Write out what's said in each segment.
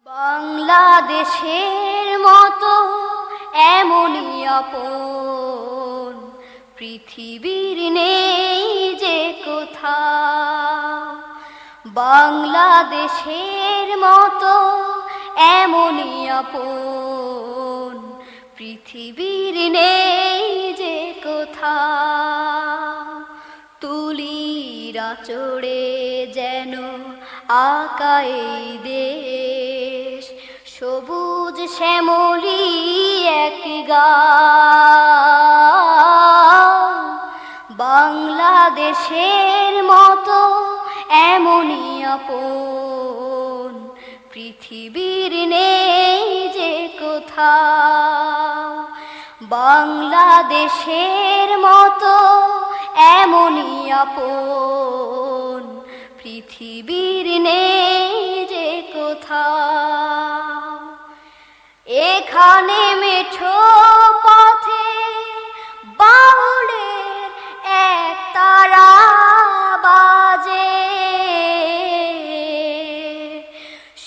বাংলাদেশের মতো এমনই আপন পৃথিবীর নেই যে কোথাও। বাংলাদেশের মতো এমনই আপন পৃথিবীর নেই যে কোথাও। তুলির আঁচড়ে যেন আঁকা এই দেশ, সবুজ শ্যামলী এক গাঁও। বাংলাদেশের মতো এমনই আপন পৃথিবীর নেই যে কোথাও। বাংলাদেশের মতো এমনই আপন পৃথিবীর নেই যে কোথাও। এখানে মেঠো পথে বাউলের এক তারা বাজে,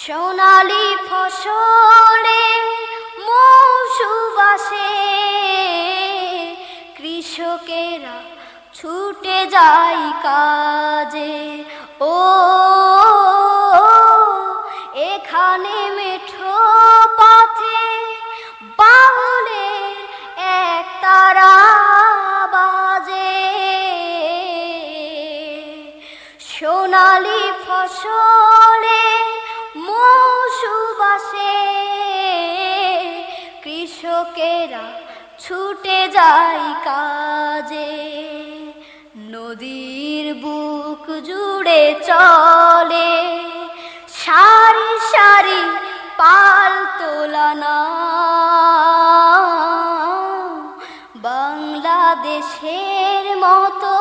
সোনালি ফসলে মৌসুম আসে, কৃষকেরা ছুটে যায় কাজে। ও এখানে মেঠো পথে বাউলের এক তারা বাজে, সোনালি ফসলে মৌসুম আসে, কৃষকেরা ছুটে যায় কাজে। নদীর বুক জুড়ে চলে সারি সারি পাল তোলা নাও। বাংলাদেশের মতো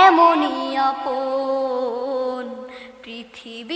এমনই আপন পৃথিবী।